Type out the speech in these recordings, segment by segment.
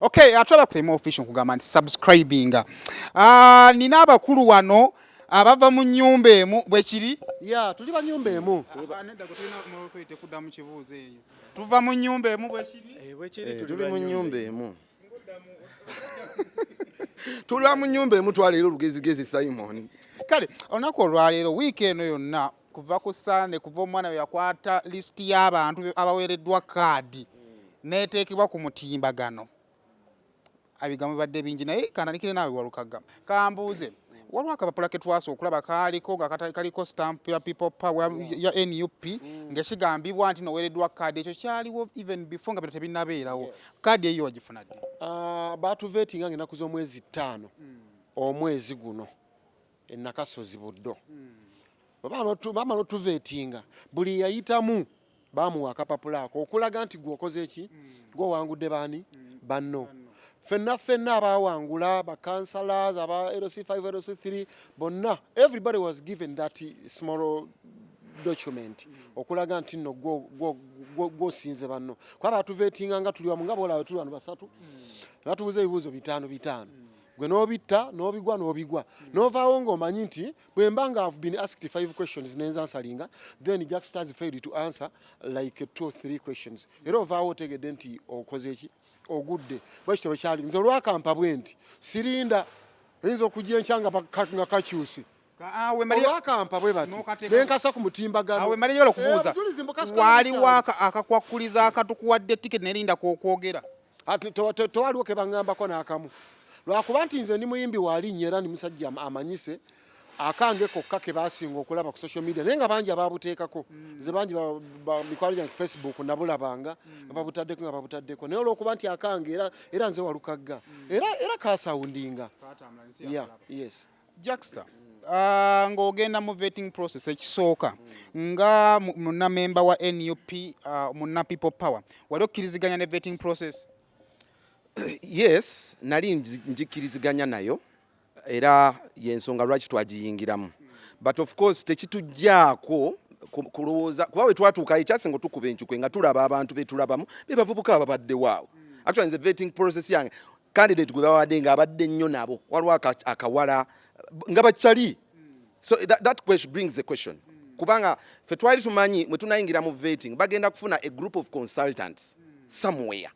Okay, atwala kutema official kugamba nti subscribing. Nina abakulu wano abava mu nnyumba emu bwe kiri? Ya, tuli ba nnyumba emu. Nedda ko tulina mu authority kudda mu kibuuzo eyo. Tuva mu nnyumba emu bwe kiri? Bwe kiri tuli mu nnyumba emu. Tuli mu nnyumba emu twaleero lugezigezi Simon. Kale, olunaku olwaleero wiiki eno yonna kuva ku Sunday kuva omwana we yakwata list y'abantu abaweereddwa kaadi neeteekebwa ku mutimbagano. Abigambo badde bingi naye kandanikire naawe Walukaga. Kambuuze, waliwo akapapula ke twasooka okulaba kaliko stamp ya people power ya NUP ng'ekigambibwa nti noweereddwa kaadi. Ekyo kyaliwo even before nga bino tebinnabeerawo. Kaadi eyo wagifuna ddi? Baatuveetinga ng'ennaku z'omwezi 5 omwezi guno Nakasozi Buddo. Bamala otuveetinga buli yayitamu baamuwa akapapula ako okulaga nti gwe okoze eki gw'owangudde baani banno. Fenna abawangula ba councillors aba LC5 LC3 bonna everybody was given that small document okulaga nti no go sinze banno kwa batuvetinga nga tuli wamunga bola tuli wano basatu batubuze ebibuzo bitano gwe nobitta nobigwa novaawo ng'omanyi nti bwe mbanga have been asked 5 questions nenza answeringa then Jack starts failed to answer like 2 or 3 questions era ovaawo otegedde nti okoze eki ogudde bwekitabo kyali nze olwakampa bwenti sirinda oyinza okujja enkyanga nga kakyusi olwakampa bwe bati nenkasa ku mutimbagano awe maliyo okubuuza waliwo akakwakuliza akatukuwadde ticket nerinda kwogera tewaliwo ke baŋŋambako n'akamu lwakuba nti nze ndi muyimbi walinnya era ndi musajja amanyise akange kokka ke basinga okulaba ku social media naye nga bangi ababuteekako nze bangi mikwalo gyange Facebook nabulabanga nga babutaddeko naye olwokuba nti akange era nze Walukaga era kasawundinga. Yes. Jackster, ng'ogenda mu vetting process ekisooka nga munnamemba wa NUP munna people power wali okkiriziganya ne vetting process? Yes, nali njikkiriziganya nayo era yensonga lwaki twagiyingiramu but of course tekitujjaako kulowooza kuba we twatuuka ekyasinga otukuba enkukwe nga tulaba abantu betulabamu be bavubuka ababadde waawo. Actually nze vetting process yange candidate gwe bawadde nga abadde nnyo nabo waliwo akawala nga bakyali. So that question brings the question kubanga fe twali tumanyi mwe tunayingira mu vetting bagenda kufuna a group of consultants somewhere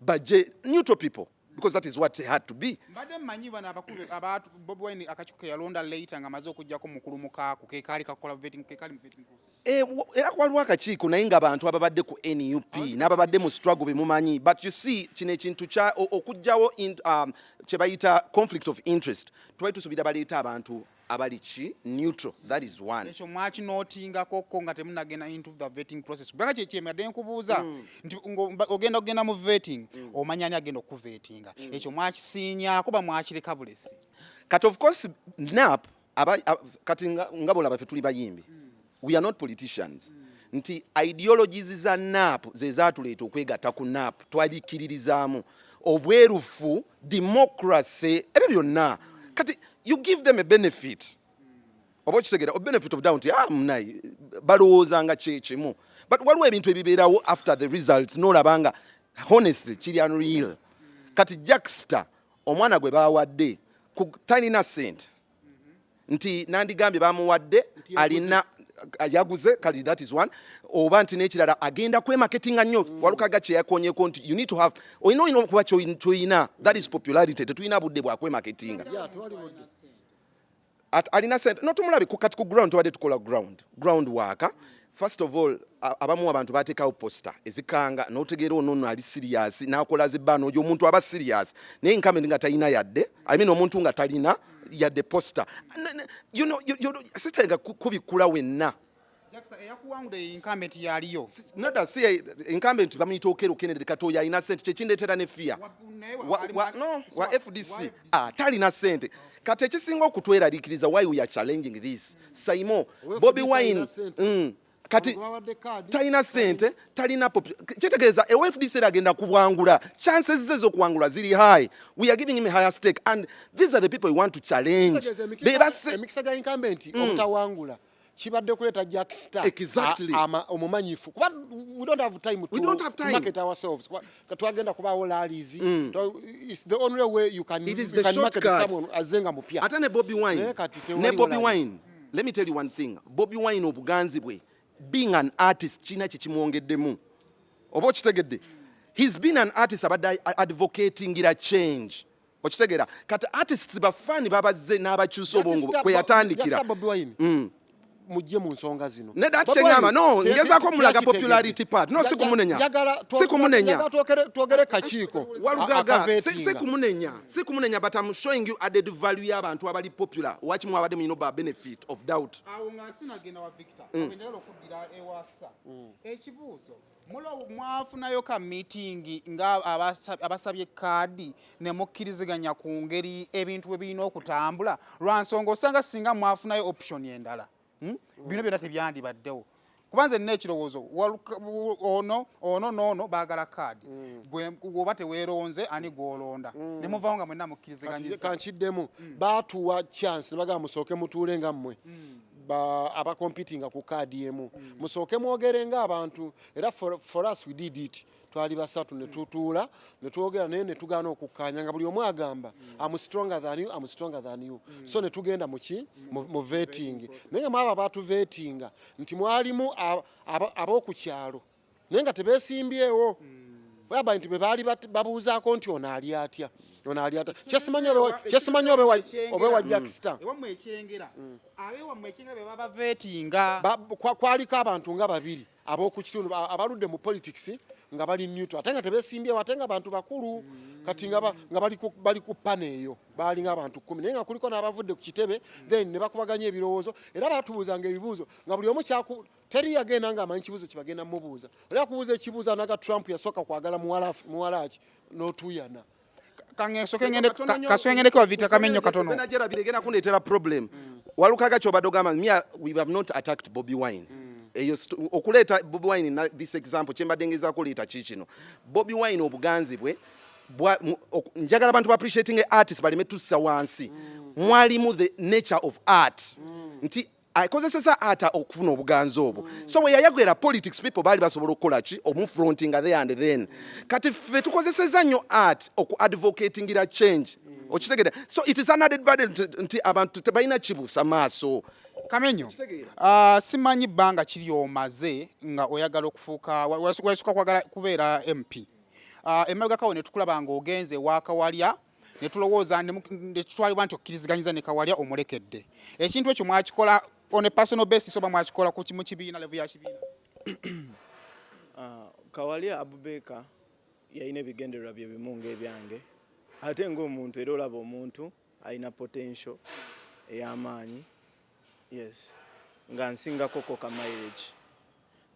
baje neutral people because that is what it had to be. Mbadde mmanyi bano abakulu abantu BobiWine akakiiko yalonda later nga amaze okujjako mukulu mukaako ke kaali kakola vetting process. Era waliwo akakiiko naye nga abantu ababadde ku NUP n'ababadde mu struggle bemumanyi but you see kino ekintu okujjawo kye bayita conflict of interest twali tusuubira baleeta abantu abali ki neutral. That is one. Ekyo mwakinotingako ko nga temunagenda into the vetting process kubanga kyekyemedde nkubuuza nti ogenda mu vetting omanya ani agenda okuvetinga ekyo mwakisiinyaako ba mwakireka bulesi kati of course NUP kati nga bolaba ffe tuli bayimbi we are not politicians nti ideologies za NUP ze zaatuleeta okwegatta ku NUP twagikiririzaamu obwerufu democracy ebyo byonna kati you give them a benefit a benefit of doubt munai balowoozanga kyekimu but waliwo ebintu ebibeerawo after the results n'olabanga honestly kiri unreal. Kati Jackster omwana gwe bawadde talina ssente nti nandigambye bamuwadde alina yaguze kali that is one oba nti n'ekirala agenda kwemarketinga nnyo Walukaga kye yakonyeko nti you need to have olina okuba kyoyina that is popularity tetulina budde bwa kwemarketinga alina sente notumulabe kati ku ground twadde tukola ground work. First of all abamu abantu bateekawo poster ezikanga n'otegeera ono ali serious n'akola zibbano oyo omuntu aba serious naye incumbent nga talina yadde omuntu nga talina yadde poster sitenga kubikula wenna. Jackster eyakuwangudde incumbent yaliyo nada si incumbent bamuyita Okero Kennedy katoya alina sente kyekindeetera ne fear wa FDC talina sente. Kati ekisinga okutweraliikiriza why we are challenging this Simon BobiWine kati talina sente talina kitegeeza FDC agenda kuwangula chances ze z'okuwangula ziri high. We are giving him a higher stake and these are the people we want to challenge. Emikisa gya incumbent obutawangula kibadde kuleeta Jack Star Exactly. omumanyifu kuba we don't have time to market ourselves twagenda kubaawo rallies it's the only way you can market someone azenga mupya ate ne BobiWine let me tell you one thing BobiWine obuganzi bwe being an artist kina kikimwongeddemu oba okitegedde he's been an artist abadde advocating ira change okitegera kati artists bafani babazze n'abakyusa obwongo kwe yatandikira mujje mu nsonga zino nedatengama no ngezaako mulaga popularity part no sikumunenya twogere kakiiko walugaga sikumunenya but I'm showing you added value y'abantu abali popular wakimu abadde mulina ba benefit of doubt awo nga sinagenda wa Victor obenjagala okuddira ewasa ekibuuzo mwafunayo ka meeting nga abasabye kaadi ne mukkiriziganya ku ngeri ebintu bwe birina okutambula lwansonga osanga singa mwafunayo option endala bino byonna tebyandibaddewo kubanze nina ekirowoozo ono baagala kaadi gwoba teweeronze ani gwolonda ne muvaawo nga mwenna mukkiriziganyiza kankiddemu baatuwa chance ne bagamba musooke mutuule nga mmwe abacompetinga ku kaadi emu musooke mwogere ng'abantu era for us we did it twali basatu ne tutuula ne twogera naye ne tugaana okukkaanya nga buli omu agamba I'm stronger than you so ne tugenda mu vetting naye nga mwaba batuvetinga nti mwalimu ab'oku kyalo naye nga tebeesimbyewo waba nti bwe baali babuuzaako nti ono ali atya kyesimanyi obewa Jack Star kwaliko abantu nga babiri ab'oku kitundu abaludde mu politics nga bali neutral ate nga tebesimbyewo ate nga abantu bakulu kati nga bali ku pane eyo baali ng'abantu 10 naye nga kuliko n'abavudde ku kitebe then ne bakubaganya ebirowoozo era batubuuzanga ebibuuzo nga buli omu teri yagenda ng'amanyi kibuuzo kye bagenda mubuuza oli akubuuza ekibuuzo naga Trump yasooka kwagala muwalaki n'otuyana kaswengedeko wavita kamenyo katono najerabire genda kundeetera problem walukaga kyobadde ogamba we have not attacked BobiWine okuleeta BobiWine na this example kyembadde ngezaako leeta kikino BobiWine obuganzi bwe njagala abantu ba appreciating artists baleme tussa wansi mwalimu the nature of art nti akozeseza art okufuna obuganzi obwo so we yayagwera politics people bali basobola okukola ki omufronting there and then kati ffe tukozeseza nnyo art advocating ira change okitegedde so it is an added burden nti abantu tebalina kibuusa maaso kamenyo simanyi bbanga kiri omaze nga oyagala okufuuka wasuka kwagala kubeera MP emabegakawo ne tukulaba nga ogenze wakawalya ne tulowooza ne tutwalibwa nti okkiriziganyiza ne kawalya omulekedde ekintu ekyo mwakikola on a personal basis oba mwakikola mu kibiina level ya kibiina kawalya Abubeka yalina ebigendererwa bye bimu ng'ebyange ate ng'omuntu era olaba omuntu alina potential ey'amaanyi yes nga nsingako ka mileage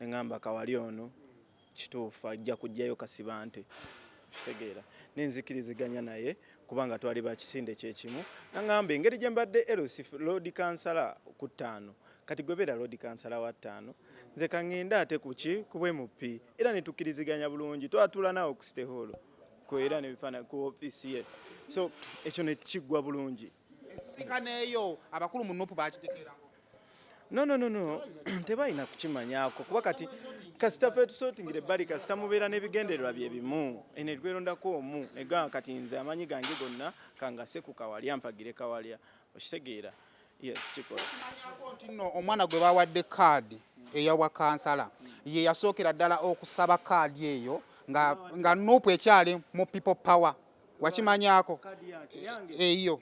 ngamba kawalya ono kituufu ajja kujjayo kasibante kitegeera nenzikiriziganya naye kubanga twali bakisinde kyekimu ngamba engeri gye mbadde road councillor ku 5 kati gwebera road councillor wa 5 nze kangenda ate kubwe mupi era netukiriziganya bulungi twatula nawo ku state hall ko era nebifana ku office ye so ekyo ne kigwa bulungi sikaneeyo abakulu mu NUP bakitekeerako no tebalina kukimanyako kuba kati kasita fe tusotingire bali kasita mubeera n'ebigendererwa bye bimu ene twelondako omu negamba kati nze amanyi gange gonna kangase ku kawalya mpagire kawalya okitegeera yes kikola kimanyako nti nno omwana gwe bawadde kaadi eyawa kansala ye yasookera ddala okusaba kaadi eyo nga NUP ekyali mu people power wakimanyako eyo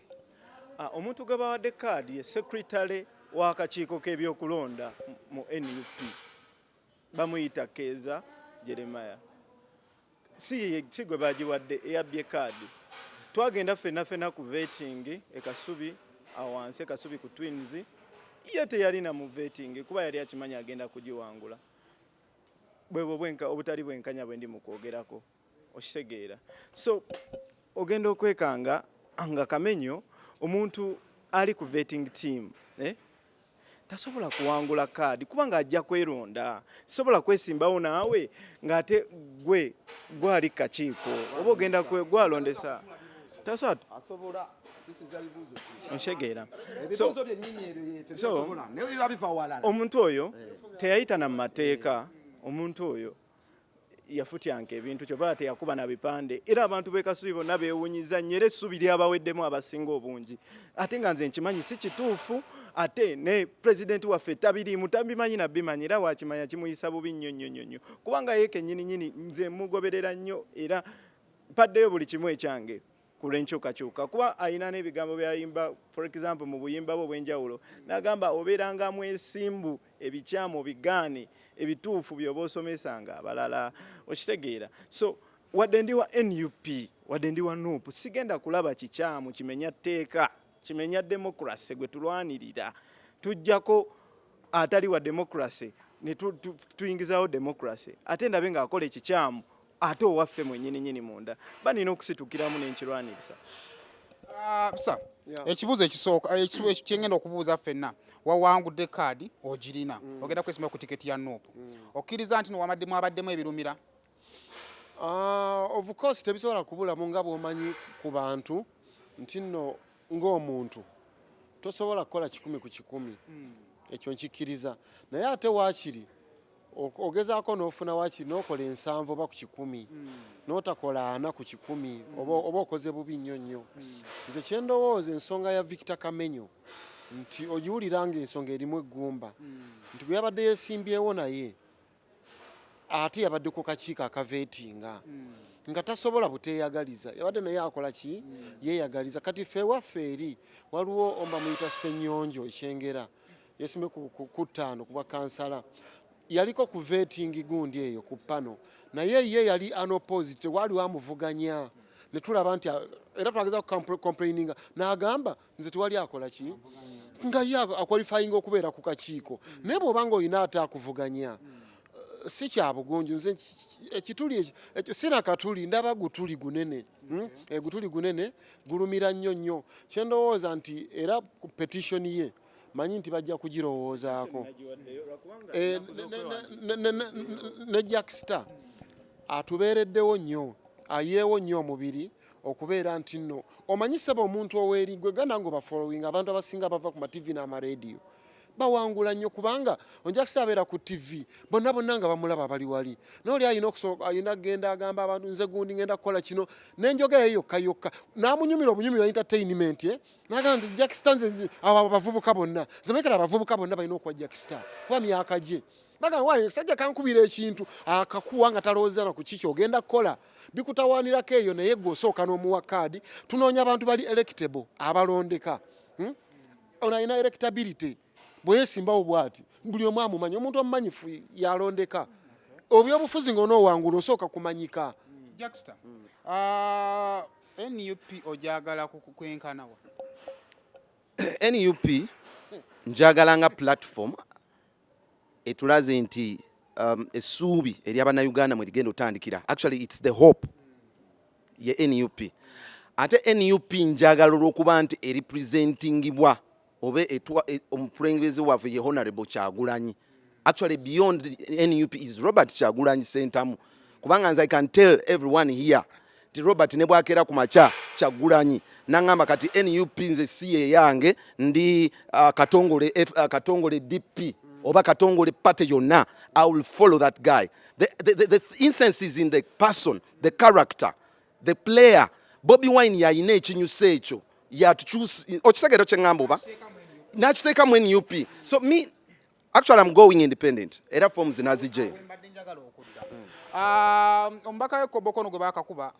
omuntu gwe bawadde kaadi ye secretary wakakiiko k'ebyokulonda mu NUP bamuyita Keeza Jeremiah si gwe bagiwadde eyabbye kaadi twagenda ffenna ku vetting ekasubi awansi ekasubi ku twins ye teyalina mu vetting kuba yali akimanya agenda kugiwangula bwebwo obutali bwenkanya bwe ndi mu kwogerako okitegeera so ogenda okwekanga nga kamenyo omuntu ali ku vetting team tasobola kuwangula kaadi kubanga ajja kweronda sobola kwesimbawo naawe ng'ate gwali kakiiko oba ogenda gwalondesa Onshegeera. ebibuuzo byennyini ebyo tebisobola ne biba biva walala. Omuntu oyo teyayita na mateeka. Omuntu oyo yafutyanka ebintu kyova teyakuba na bipande era abantu b'Ekasubi bonna beewunyiza nnyo era essubi lyabaweddemu abasinga obungi ate nga nze nkimanyi si kituufu ate ne pulezidenti waffe tabiriimu tabimanyi nabbimanyi era wakimanya kimuyisa bubi nnyo kubanga ye kennyini nze mugoberera nnyo era mpaddeyo buli kimu ekyange ku lw'enkyukakyuka kuba ayina n'ebigambo byayimba for example mu buyimba bwe obw'enjawulo n'agamba obeeranga mwesimbu ebikyamu bigaane ebituufu byoba osomesanga abalala okitegeera so wadde ndi wa NUP wadde ndi wa NUP sigenda kulaba kikyamu kimenya tteeka kimenya demokrasi gwe tulwanirira tujjako atali wa demokrasi ne tuyingizawo demokrasi ate ndabe ng'akola ekikyamu ate owaffe mwennyini munda banina okusitukiramu n'enkirwanirisa. Sa ekibuuzo ekisooka kyengenda okubuuza ffenna wawangudde kaadi ogirina ogenda kwesimba ku tiketi ya NUP okkiriza nti wamaddemu abaddemu ebirumira? Of course tebisobola kubulamu nga bw'omanyi ku bantu nti nno ng'omuntu tosobola kukola 100 ku 100 ekyo nkikkiriza naye ate waakiri ogezaako n'ofuna waakiri n'okola 7 oba ku 100 n'otakola 4 ku 100 oba okoze bubi nnyo nze kyendowooza ensonga ya Victor Kamenyo nti ogiwulira ng'ensonga erimu eggumba nti gwe yabadde yeesimbyewo naye ate yabadde ku kakiiko akaveetinga nga tasobola buteeyagaliza yabadde naye akola ki yeeyagaliza kati ffe waffe eri waliwo omba muyita Ssennyonjo ekyengera yeesimbe ku 5 kuba kansala yaliko ku vetting gundi eyo ku pano naye ye yali unopposite wali wamuvuganya ne tulaba nti era twageza complaininga n'agamba nze tewali akola ki nga ye akwalifying okubeera ku kakiiko naye bw'obanga olina ate akuvuganya si kya bugunju nze ekituli sina katuli ndaba gutuli gunene gutuli gunene gulumira nnyo kyendowooza nti era ku petition ye manyi nti bajja kugirowoozaako ne Jackstar atubeereddewo nnyo ayeewo nnyo omubiri okubeera nti nno omanyi seba omuntu oweeri gwe ganda ngo bafollowing abantu abasinga bava ku mativi n'amaradio bawangula nnyo kubanga Jackstar abeera ku TV bonna nga bamulaba bali wali n'oli ayina genda agamba abantu nze gundi ngenda kukola kino n'enjogera yokka n'amunyumira obunyumira entertainment n'agamba nti Jackstar nze abavubuka bonna zemekera abavubuka bonna balina okuwa Jackstar kuba myaka gye bagamba waayo sajja kankubira ekintu akakuwa nga talowooza na ku kiki ogenda kukola bikutawaanirako eyo naye gw'osooka n'omuwa kaadi tunoonya abantu bali electable abalondeka ono alina electability bweyesimbawo bwati buli omu amumanyi omuntu omumanyifu yalondeka obyobufuzi ng'onoowangula osooka kumanyika. Jackstar NUP ojagala kwenkanawa? NUP njagala nga platform etulaze nti essuubi eri abannayuganda mwe ligenda otandikira actually it's the hope ye NUP ate NUP njagala olw'okuba nti erepresentingibwa obe omupulengeze waffe ye Honorable Kyagulanyi actually beyond NUP is Robert Kyagulanyi Sentamu kubanga nze I can tell everyone here ti Robert ne bwakera ku macha Kyagulanyi nangamba kati NUP nze si yange ndi katongole DP oba katongole party yonna I will follow that guy. The incense in the person, the character, the player. BobiWine yayina ekinyusa ekyo yatukyusa okisegero kyengamba oba nakiteeka mu NUP. So me actually I'm going independent era forms nazije. Omubaka w'Ekoboko gwe baakakuba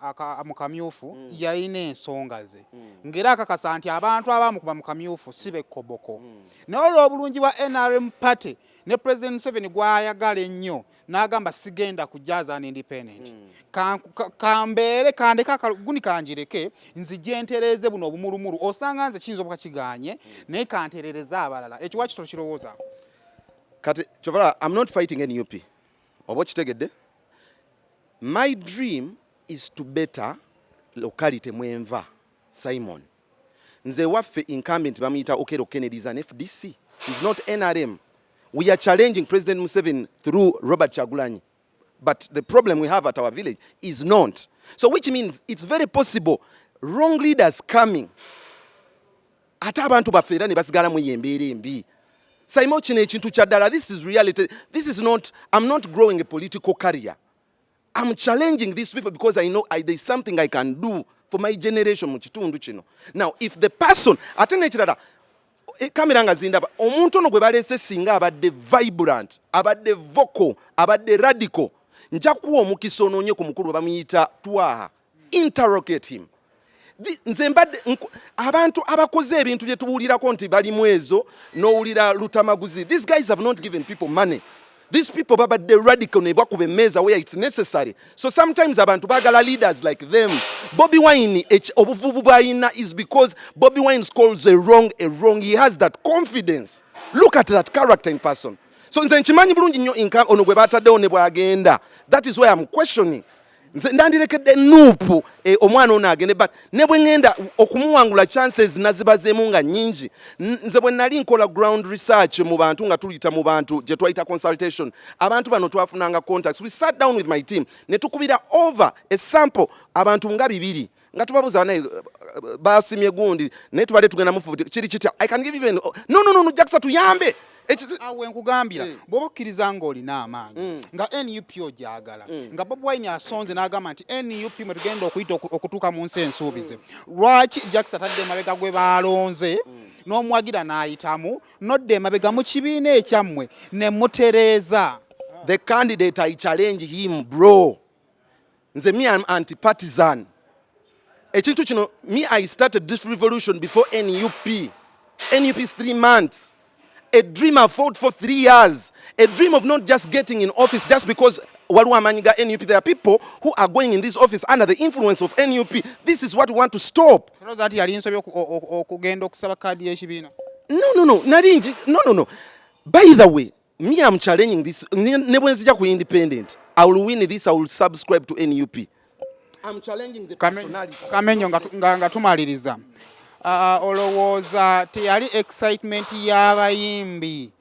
mu kamyufu yalina ensonga ze ng'era akakasa nti abantu abamu kuba mu kamyufu si b'Ekoboko naye olw'obulungi bwa NRM party ne President Museveni gw'ayagala ennyo n'agamba sigenda kujjaza an independent kambeere kandeka guni kanjireke nzije ntereeze buno obumulumulu osanga nze kiyinza obuka kiganye naye kantereereza abalala ekyo wakito kirowooza kati kyovala I'm not fighting NUP oba kitegedde. My dream is to better locality mwenva Simon. Nze waffe incumbent bamuyita Okero Kennedy is an FDC. He's not NRM. We are challenging President Museveni through Robert Kyagulanyi. But the problem we have at our village is not. So which means it's very possible wrong leaders coming ate abantu baffe era ne basigala mu yembeera embi sayimo kino ekintu kya ddala. This is reality. This is not, I'm not growing a political career. I'm challenging these people because I know there's something I can do for my generation mu kitundu kino. Now if the person ate n'ekirala kamera nga zindaba omuntu ono gwe baleese singa abadde vibrant, abadde vocal, abadde radical, nja kuwa omukisa onoonye ku mukulu bamuyita twaha, interrogate him. Nze mbadde abantu abakoze ebintu bye tuwulirako nti bali mwezo n'owulira lutamaguzi. These guys have not given people money. These people babadde radical ne bakuba emmeeza where it's necessary. So sometimes abantu bagala leaders like them. BobiWine obuvubu bw'ayina is because BobiWine calls a wrong a wrong. He has that confidence. Look at that character in person. So nze nkimanyi bulungi nnyo ono gwe bataddewo ne bw'agenda. That is why I'm questioning. Nze ndandirekedde NUP omwana ono agende, but ne bwe ngenda okumuwangula chances nazibazeemu nga nnyingi. Nze bwe nali nkola ground research mu bantu nga tuyita mu bantu gye twayita consultation, abantu bano twafunanga contacts. We sat down with my team ne tukubira over a sample abantu nga 2 nga tubabuza naye basimye gundi naye tubadde tugenda mufubuti kiri kitya. I can give even no Jackson tuyambe awe nkugambira bw'oba okkiriza ng'olina amaanyi nga NUP ogyagala nga BobiWine asonze n'agamba nti NUP mwe tugenda okuyita okutuuka mu nsi ensuubize, lwaki Jackson atadde emabega gwe baalonze n'omwagira n'ayitamu nodde emabega mu kibiina ekyammwe ne mutereeza? The candidate I challenge him, bro. Nze me I'm anti-partisan. Ekintu kino, me I started this revolution before NUP. NUP is 3 months. A dream I fought for 3 years. A dream of not just getting in office just because waliwo amaanyi ga NUP. There are people who are going in this office under the influence of NUP. This is what we want to stop. Tolooza ati yali nsobye okugenda okusaba kaadi y'ekibiina? No. By the way, me I'm challenging this. Ne bwe nzija ku independent, I will win this, I will subscribe to NUP. I'm challenging the personality. Kamenyo nga tumaliriza. Olowooza teyali excitement y'abayimbi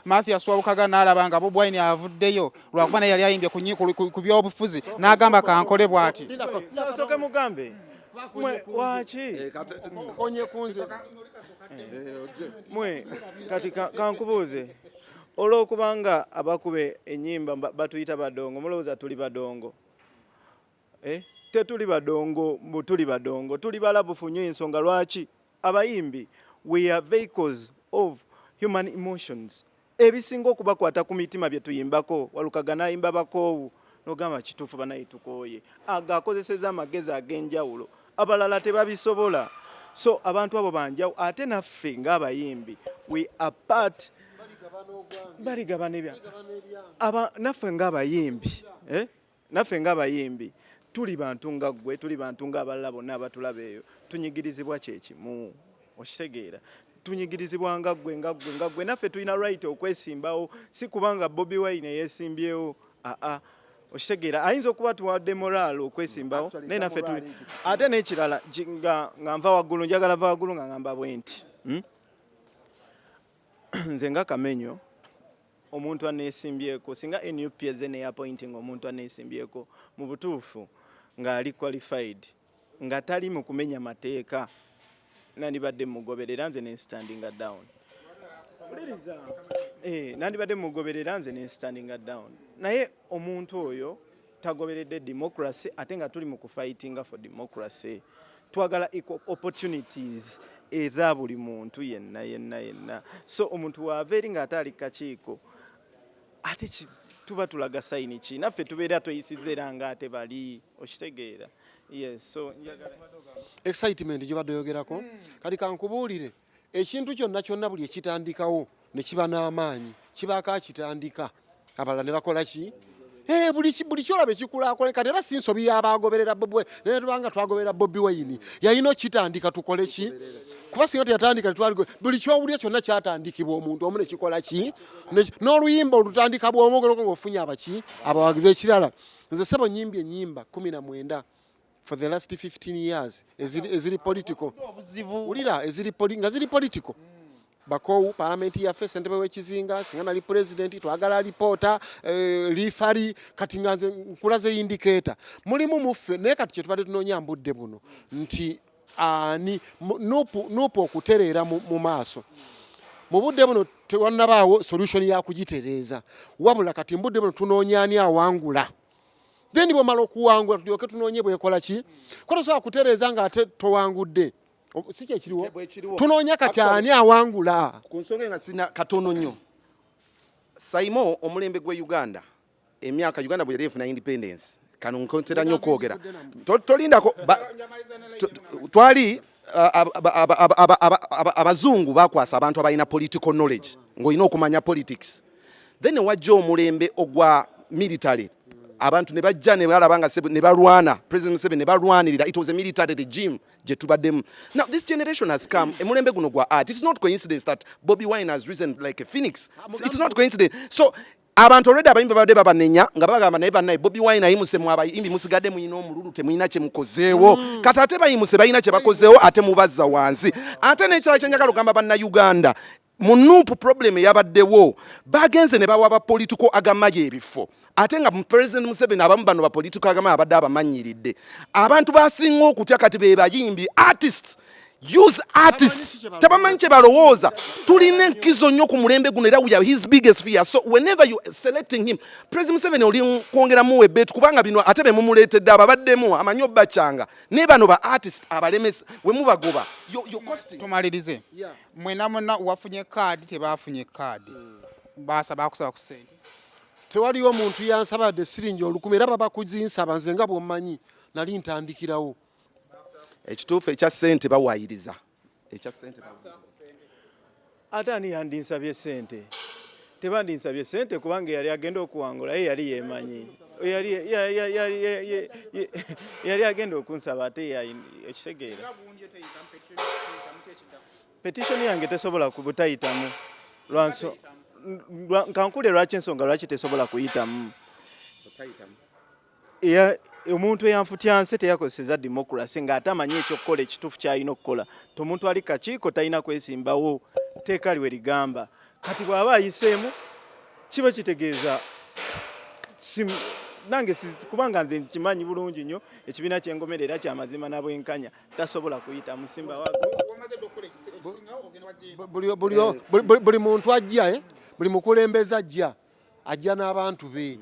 Mathias Wabukaga n'alaba nga BobiWine avuddeyo lwakuba naye yali ayimbye ku by'obufuzi n'agamba kankole bw'ati soke mugambe waki mwe kati kankubuuze olw'okubanga abakube ennyimba batuyita badongo, mulowooza tuli badongo? Tetuli badongo, tuli badongo, tuli balabufu nnyo. Ensonga lwaki abayimbi we are vehicles of human emotions. Ebisinga okubakwata ku mitima bye tuyimbako, Walukaga n'ayimba bakoowu n'ogamba kituufu banaye tukooye, akozeseza amagezi ag'enjawulo, abalala tebabisobola. So abantu abo banjawo, ate naffe ng'abayimbi we are part baligabana ebya naffe ng'abayimbi tuli bantu nga ggwe, tuli bantu ng'abalala bonna abatulaba eyo, tunyigirizibwa kyekimu, okitegeera. Tunyigirizibwa nga ggwe, naffe tulina right okwesimbawo, si kubanga BobiWine yeesimbyewo, okitegeera. Ayinza okuba tuwadde moral okwesimbawo, naye naffe tuli. Ate n'ekirala nga nva waggulu, njagala va waggulu nga ngamba bwe nti nze nga Kamenyo, omuntu aneesimbyeko, singa NUP eze neyapointing omuntu aneesimbyeko, mu butuufu ng'ali qualified, nga tali mu kumenya mateeka, nandibadde mugoberera nze ne standing down. Nandibadde mugoberera nze ne standing down. Naye omuntu oyo tagoberedde democracy, ate nga tuli mu kufightinga for democracy. Twagala equal opportunities eza buli muntu yenna. So omuntu waava eri nga atali kakiiko, ate tuba tulaga sayini ki, naffe tubeera toyisiza era nga ate bali, okitegeera. Yes, so excitement gye badde yogerako. Kati kankubuulire, ekintu kyonna buli ekitandikawo ne kiba n'amaanyi, kibaako akitandika, abalala ne bakola ki? Buli kyolaba ekikulaakulana. Kati era si nsobi y'abagoberera BobiWine, naye tubanga twagoberera BobiWine yalina okitandika tukole ki? Kuba singa teyatandika buli kyowulira kyonna kyatandikibwa omuntu omu ne kikola ki? N'oluyimba olutandika bw'omwogoloko ng'ofunye abawagizi. Ekirala, nze sebo nyimbye ennyimba 19 for the last 15 years eziri political. Ulira nga ziri political. Bakowu parliamenti yaffe, ssentebe w'ekizinga, singa nali president, twagala alipoota, liifari, kati nganze nkulaze indicator. Mulimu muffe, naye kati kye tubadde tunoonya mbudde buno nti ani NUP okutereera mu maaso mu budde buno tewannabaawo solution ya kugitereeza wabula kati mbudde buno tunoonya ani awangula then bw'omala okuwangula tulyoke tunoonye bwekola ki ko tosobola kutereeza ng'ate towangudde si kyekiriwo tunoonya kati ani awangula ku nsonga nga sina katono nnyo Saimo omulembe gwe Uganda emyaka Uganda bwe yali efuna independence kano nkontera nnyo kwogera tolindako twali abazungu bakwasa abantu abalina political knowledge ng'olina okumanya politics then wajja omulembe ogwa military abantu ne bajja ne balaba nga ne balwana President Museveni ne balwanirira it was a military regime gye tubaddemu. Now this generation has come emulembe guno gwa art. It's not coincidence that BobiWine has risen like a phoenix. It's not coincidence. So abantu already abayimbi babadde babanenya nga bagamba naye bannaye BobiWine ayimuse mu abayimbi musigadde muyina omululu temuyina kye mukozeewo kati ate bayimuse balina kye bakozeewo ate mubazza wansi ate n'ekirala kyenjagala okugamba bannayuganda mu NUP problem yabaddewo bagenze ne bawa bapolitiko agamaye ebifo ate nga President Museveni abamu bano bapolitiko agamaye abadde abamanyiridde abantu basinga okutya kati be bayimbi artists use artists tabamanyi kye balowooza tulina enkizo nnyo ku mulembe guno era we are his biggest fear so whenever you selecting him President Museveni oli kwongeramu ebbeetu kubanga bino ate be mumuleetedde ababaddemu amanyi obbacanga ne bano ba artist abalemesa we mubagoba tumalirize mwena mwena wafunye kaadi tebafunye kaadi basaba kusaba ku ssente tewaliwo muntu yansabadde siringi olukumi era baba kuzinsaba nze nga bw'omanyi nali ntandikirawo ekituufu ekya ssente bawaayiriza ate ani yandinsabye ssente tebandinsabye ssente kubanga yali agenda okuwangula ye yali yeemanyi yali agenda okunsaba ate ekitegeera petitioni yange tesobola kubutayitamu kankule lwaki ensonga lwaki tesobola kuyitamu omuntu eyanfutyanse teyakozeseza democracy ng'ate amanyi ekyokukola ekituufu ky'alina okukola tomuntu ali kakiiko talina kwesimbawo teeka liwe ligamba kati bw'aba ayiseemu kiba kitegeeza nange kubanga nze nkimanyi bulungi nnyo ekibiina ky'engomero era ky'amazima n'abwenkanya tasobola kuyita musimba buli muntu ajja buli mukulembeze ajja n'abantu be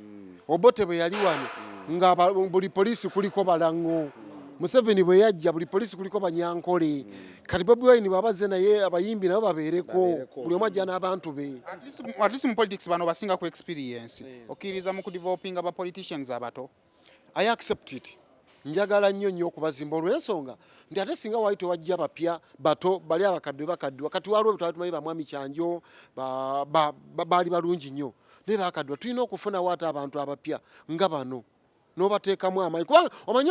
Obote bwe yali wano nga buli polisi kuliko balango Museveni bwe yajja buli polisi kuliko banyankole kati BobiWine babaze naye abayimbi nabo babeereko buli omu ajja n'abantu be at least mu politics bano basinga ku experience okkiriza mu kudevelopinga ba politicians abato I accept it njagala nnyo okubazimba olw'ensonga ndi ate singa wali tewajja bapya bato bali abakadde wakati waliwo twali tumanyi bamwami kyanjo baali balungi nnyo naye bakaddwa tulina okufuna ate abantu abapya nga bano n'obateekamu amanyi kubanga omanyi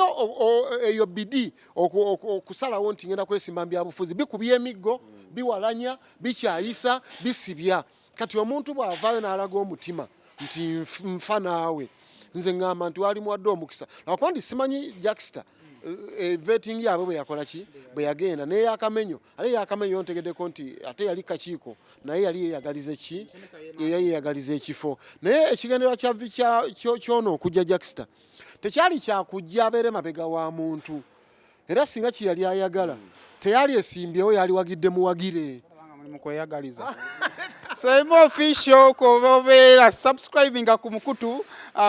eyo bidi okusalawo nti ngenda kwesimba mu byabufuzi bikubya emiggo biwalanya bikyayisa bisibya kati omuntu bw'avaayo n'alaga omutima nti nfa naawe nze ngamba nti wali muwadde omukisa lwakuba ndi simanyi Jackster vetting yaabwe bwe yakola ki bwe yagenda naye yakamenyo ale yakamenyo ntegeddeko nti ate yali kakiiko naye yali yeyagaliza ki yeyagaliza ekifo naye ekigendererwa kyono okujja Jackster tekyali kyakujja abeere mabega wa muntu era singa kiyali ayagala teyali esimbyewo yali wagidde muwagire mukweyagaliza Saimo official ko obeera subscribing ku mukutu